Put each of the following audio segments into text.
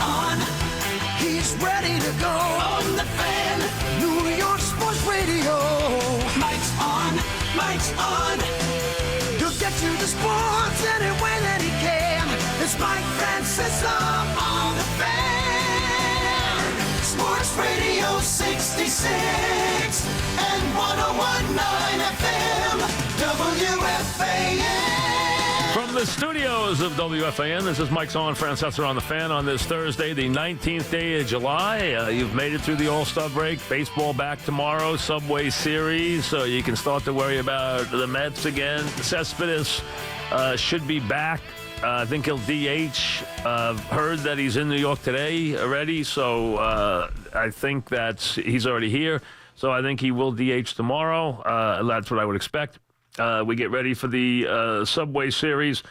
on. He's ready to go on the Fan. New York Sports Radio. Mike's on. Mike's on. He'll get you the sports any way that he can. It's Mike Francesa on the Fan. Sports Radio 66 and 101.9 FM. WFAN. From the studios of WFAN, this is Mike's on Francesa on the Fan on this Thursday, the 19th day of July. You've made it through the All-Star break. Baseball back tomorrow, Subway Series, so you can start to worry about the Mets again. Cespedes should be back. I think he'll DH. Heard that he's in New York today already, so I think that he's already here. So I think he will DH tomorrow. That's what I would expect. We get ready for the Subway Series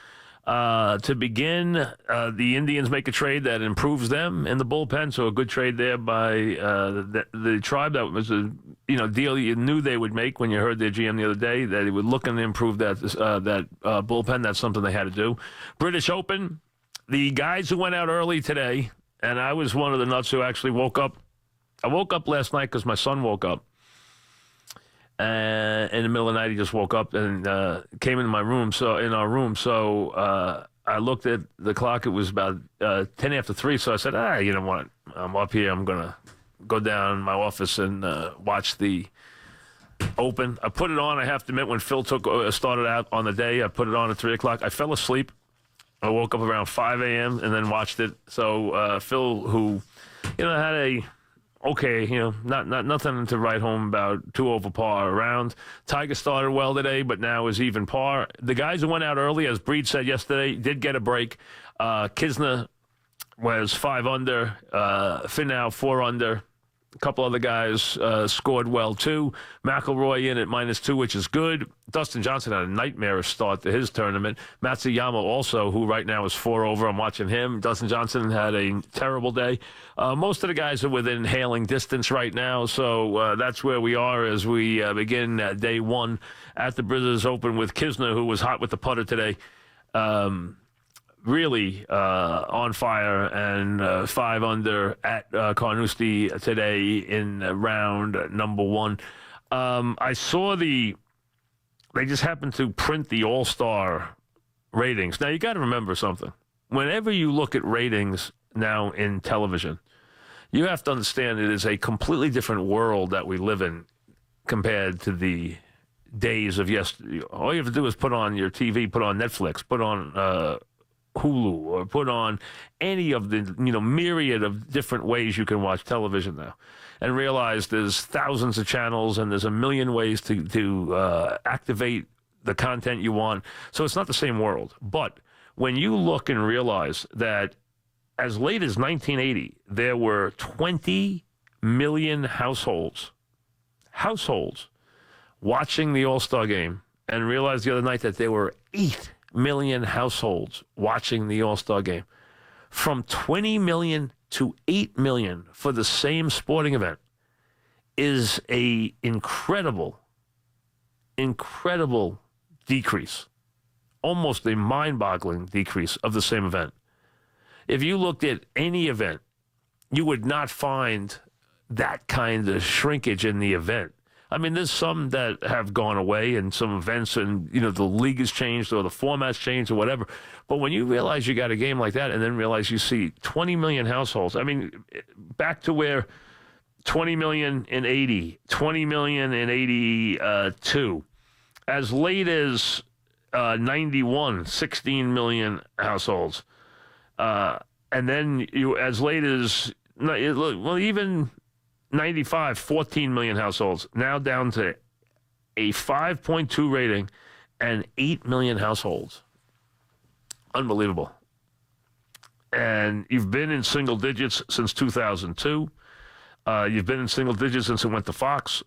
to begin. The Indians make a trade that improves them in the bullpen, so a good trade there by the Tribe. That was a deal you knew they would make when you heard their GM the other day, that they would look and improve that bullpen. That's something they had to do. British Open, the guys who went out early today, and I was one of the nuts who actually woke up. I woke up last night because my son woke up. In the middle of the night, he just woke up and came into my room. So in our room, I looked at the clock. It was about 10 after 3. So I said, you know what? I'm up here. I'm gonna go down in my office and watch the Open. I put it on. I have to admit, when Phil started out on the day, I put it on at 3 o'clock. I fell asleep. I woke up around 5 a.m. and then watched it. So Phil, who had a nothing to write home about, 2 over par around. Tiger started well today, but now is even par. The guys who went out early, as Breed said yesterday, did get a break. Kisner was 5 under. Finau 4 under. A couple other guys scored well, too. McIlroy in at -2, which is good. Dustin Johnson had a nightmarish start to his tournament. Matsuyama also, who right now is 4 over. I'm watching him. Dustin Johnson had a terrible day. Most of the guys are within hailing distance right now, so that's where we are as we begin day 1 at the British Open with Kisner, who was hot with the putter today. Really on fire, and 5 under at Carnoustie today in round number 1. I saw they just happened to print the All-Star ratings. Now, you got to remember something. Whenever you look at ratings now in television, you have to understand it is a completely different world that we live in compared to the days of yesterday. All you have to do is put on your TV, put on Netflix, put on Hulu, or put on any of the myriad of different ways you can watch television now, and realize there's thousands of channels and there's a million ways to activate the content you want. So it's not the same world. But when you look and realize that as late as 1980, there were 20 million households watching the All-Star game, and realized the other night that there were 8 million households watching the All-Star game. From 20 million to 8 million for the same sporting event is a incredible decrease, almost a mind-boggling decrease of the same event. If you looked at any event, you would not find that kind of shrinkage in the event. I mean, there's some that have gone away, and some events, and the league has changed or the format's changed or whatever. But when you realize you got a game like that, and then realize you see 20 million households, I mean, back to where 20 million in 80, 20 million in 82, as late as 91, 16 million households, and then as late as even 95, 14 million households, now down to a 5.2 rating and 8 million households. Unbelievable. And you've been in single digits since 2002. You've been in single digits since it went to Fox.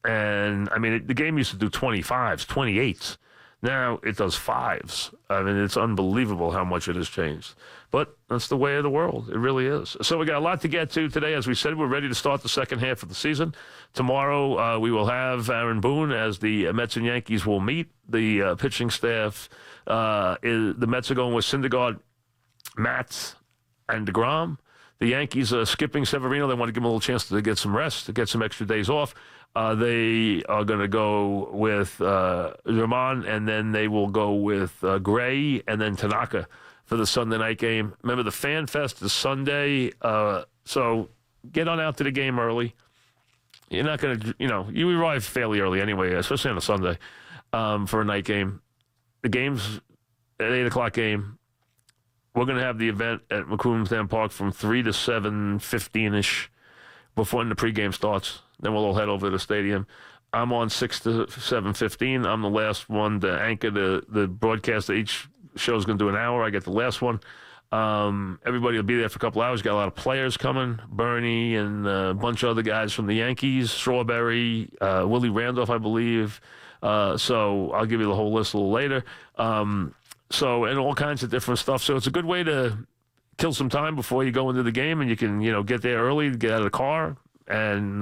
And, I mean, the game used to do 25s, 28s. Now it does 5s. I mean, it's unbelievable how much it has changed. But that's the way of the world. It really is. So we got a lot to get to today. As we said, we're ready to start the second half of the season. Tomorrow we will have Aaron Boone as the Mets and Yankees will meet. The pitching staff, the Mets are going with Syndergaard, Matz, and DeGrom. The Yankees are skipping Severino. They want to give him a little chance to get some rest, to get some extra days off. They are going to go with German, and then they will go with Gray, and then Tanaka for the Sunday night game. Remember, the Fan Fest is Sunday, so get on out to the game early. You're not going to, you arrive fairly early anyway, especially on a Sunday for a night game. The game's at 8 o'clock game. We're going to have the event at McCoomsdam Park from 3 to 7:15-ish before the pregame starts. Then we'll all head over to the stadium. I'm on 6 to 7:15. I'm the last one to anchor the broadcast. Each show's going to do an hour. I get the last one. Everybody will be there for a couple hours. Got a lot of players coming. Bernie and a bunch of other guys from the Yankees. Strawberry, Willie Randolph, I believe. So I'll give you the whole list a little later. And all kinds of different stuff. So it's a good way to kill some time before you go into the game, and you can, get there early, get out of the car, and,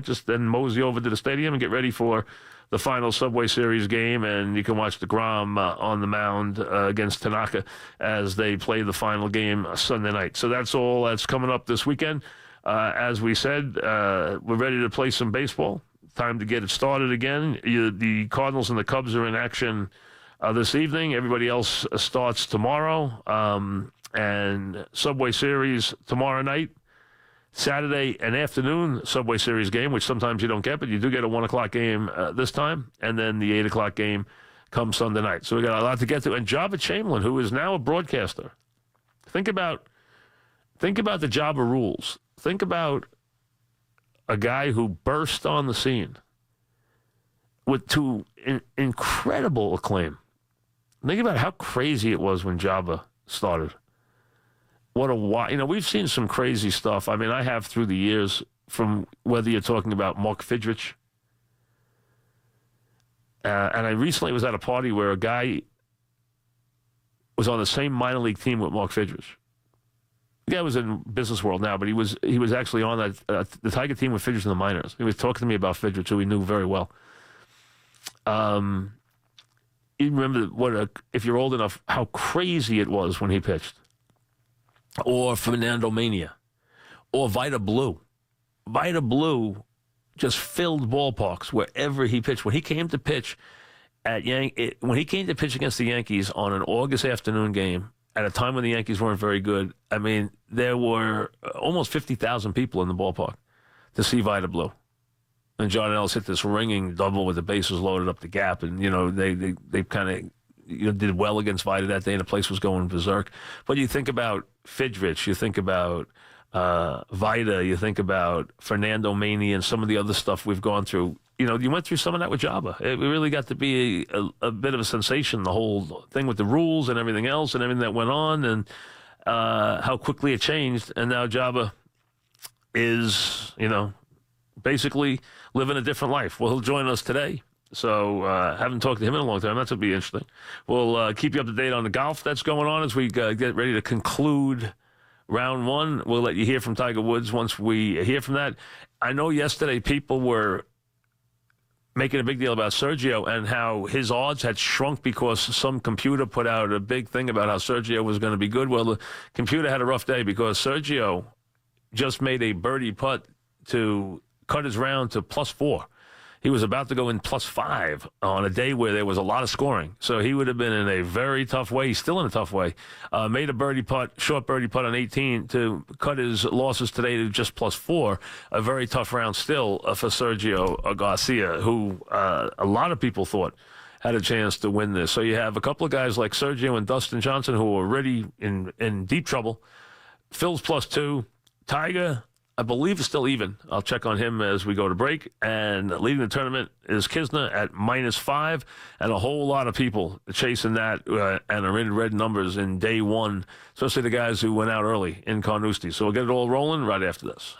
just then mosey over to the stadium and get ready for the final Subway Series game. And you can watch DeGrom on the mound against Tanaka as they play the final game Sunday night. So that's all that's coming up this weekend. As we said, we're ready to play some baseball. Time to get it started again. The Cardinals and the Cubs are in action this evening. Everybody else starts tomorrow. And Subway Series tomorrow night. Saturday, an afternoon Subway Series game, which sometimes you don't get, but you do get a 1 o'clock game this time. And then the 8 o'clock game comes Sunday night. So we got a lot to get to. And Joba Chamberlain, who is now a broadcaster. Think about the Joba rules. Think about a guy who burst on the scene to incredible acclaim. Think about how crazy it was when Joba started. What a while. We've seen some crazy stuff. I mean, I have through the years, from whether you're talking about Mark Fidrich. And I recently was at a party where a guy was on the same minor league team with Mark Fidrich. The guy was in business world now, but he was actually on the Tiger team with Fidrich in the minors. He was talking to me about Fidrich, who he knew very well. You remember if you're old enough, how crazy it was when he pitched. Or Fernando Mania. Or Vida Blue. Vida Blue just filled ballparks wherever he pitched. When he came to pitch against the Yankees on an August afternoon game, at a time when the Yankees weren't very good, I mean, there were almost 50,000 people in the ballpark to see Vida Blue. And John Ellis hit this ringing double with the bases loaded up the gap, and they kind of did well against Vida that day, and the place was going berserk. But you think about Fidrich, you think about Vida, you think about Fernando Mania, and some of the other stuff we've gone through. You went through some of that with Joba. It really got to be a bit of a sensation, the whole thing with the rules and everything else and everything that went on, and how quickly it changed. And now Joba is, basically living a different life. Well, he'll join us today. So haven't talked to him in a long time. That's going to be interesting. We'll keep you up to date on the golf that's going on as we get ready to conclude round one. We'll let you hear from Tiger Woods once we hear from that. I know yesterday people were making a big deal about Sergio and how his odds had shrunk because some computer put out a big thing about how Sergio was going to be good. Well, the computer had a rough day because Sergio just made a birdie putt to cut his round to +4. He was about to go in +5 on a day where there was a lot of scoring. So he would have been in a very tough way. He's still in a tough way. Made a short birdie putt on 18 to cut his losses today to just +4. A very tough round still for Sergio Garcia, who a lot of people thought had a chance to win this. So you have a couple of guys like Sergio and Dustin Johnson who are already in deep trouble. Phil's +2. Tiger, I believe, is still even. I'll check on him as we go to break. And leading the tournament is Kisner at -5, and a whole lot of people chasing that and are in red numbers in day one, especially the guys who went out early in Carnoustie. So we'll get it all rolling right after this.